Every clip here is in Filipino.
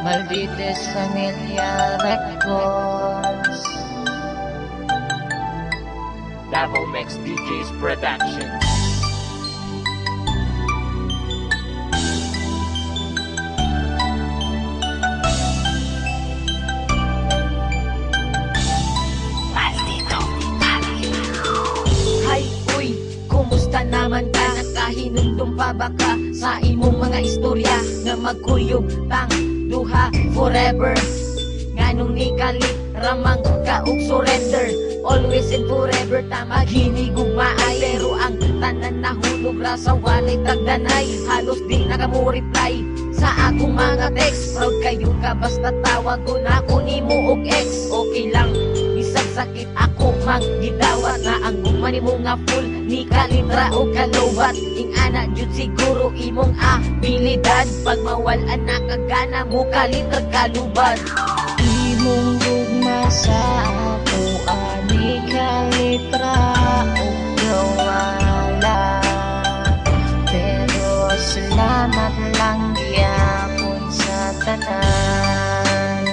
Maldites Familia Records, Davao Mix DJs Productions. Hay, uy, kumusta naman ka? Nakahinumdum pa ba ka sa imong mga istorya nga magkuyog tang duha forever? Nganong ni kalit ramang ka og surrender, always and forever ta maghinigugmaay. Pero ang tanan nahulog ra sa walay tagdanay, halos di nakamureply sa akong mga text. Proud kayo ka basta tawag ko na ako nimo og ex. Okay lang, isang sakit ako mang gidawat na ang gumani mo nga full ni kalitra o kalowat. Ing ana jud siguro imong abilidad, pag mawalan na kagana mo kalitra kalubad. Imong gugma sa ako ani kalitra o gawala, pero salamat lang gyapon sa tanan.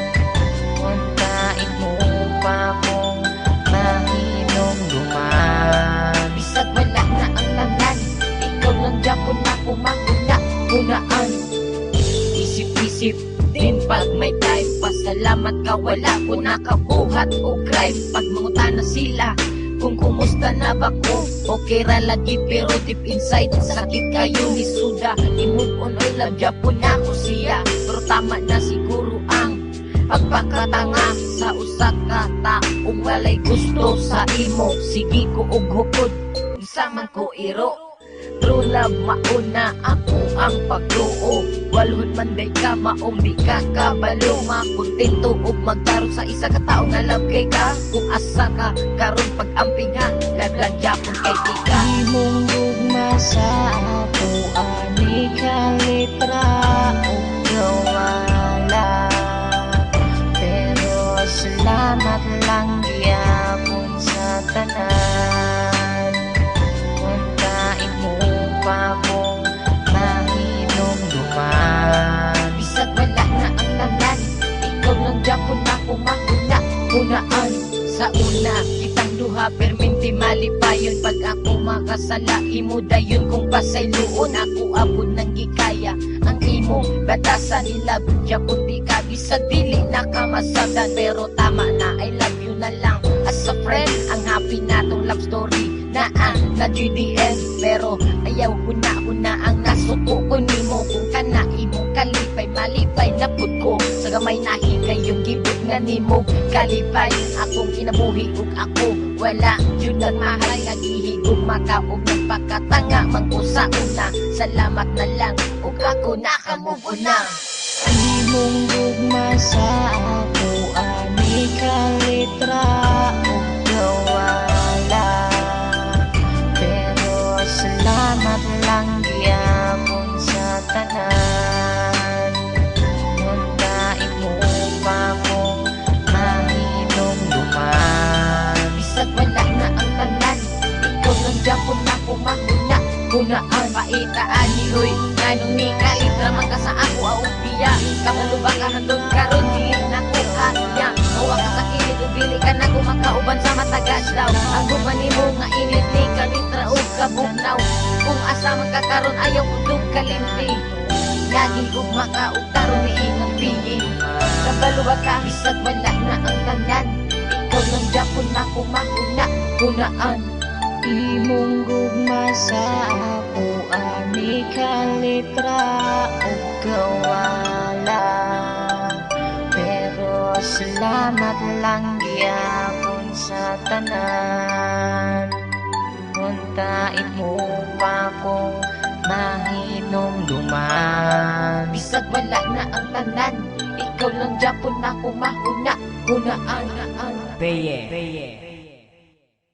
Untain mo pa kung mahinom duman. Bisag wala na ang tanan, ikaw lang gyapon ako mahuna-hunaan. Isip-isip din pag may time, pasalamat ka wala ko nakabuhat o crime. Pag mangutana sila kung kumusta na ba ko, okay ra lagi pero deep inside sakit kayo ni suda. I-move on or love Japon na ko siya, pero tama na siguro ang pagpakatanga sa usa ka taong walay gusto sa imo. Sige ko og hukod, isa man ko iro. True love mauna ako ang pagtuo, walhon man day ka maong di ka kabalo. Makontento og magtarong sa isa ka tao nga love kay ka. Kung asa ka karon pag-amping ha, laglag Japon kay ika. Imong gugma sa ako ani kalitra o gawala, pero salamat lang gyapon sa tanan. Untain mo pa kung mahinom duman. Bisag wala na ang tanan, ikaw lang Japon ako mahuna-hunaan. Sa una kitang duha perminti malipayon, pag ako makasala imo dayon kung pasayloon. Ako abot ng gikaya ang imo batasan nila Japon di ka bisag dili nakamasabdan. Pero tama na, I love you na lang as a friend. Ang happy natong love story na na GDN, pero ayaw huna-huna ang nasuko ko nimo. Kung kana imong kalipay malipay napud ko sa gamay nahi kayong gibot nga nimo kalipay. Akong kinabuhi ug ako wala jud ang mahal nga gihigog maka ug nagpakatanga man ko sa una. Salamat na lang ug ako nakamove on na. Imong gugma sa ako ani kalitra o gawala, pero salamat lang gyapon sa tanan. Untain mo pa kung mahinom duman. Bisag wala na ang tanan, ikaw lang Japon ako mahuna-hunaan. Paitaan ni Hoy, nganong ni kalitra man ka sa ako aupiya. Kamalo ba ka handog karon di na ko kanya. Mawa ka sa kilid ug dili ka na kumakauban sa matagas daw. Ang guban nimo nga init ni kalitra ug kabugnaw. Kung asa man ka karon ayaw ko dug kalimti. Laging gugma ka ug karon ni ilang piyi. Kabalo ba ka? Bisag wala na ang tanan, ikaw lang Japon ako mahuna-hunaan. Imong gugma sa ako ani kalitra o gawala, pero salamat lang gyapon sa tanan. Untain mo pa kung mahinom duman. Bisag wala na ang tanan, ikaw lang Japon ako mahuna-hunaan. Peye.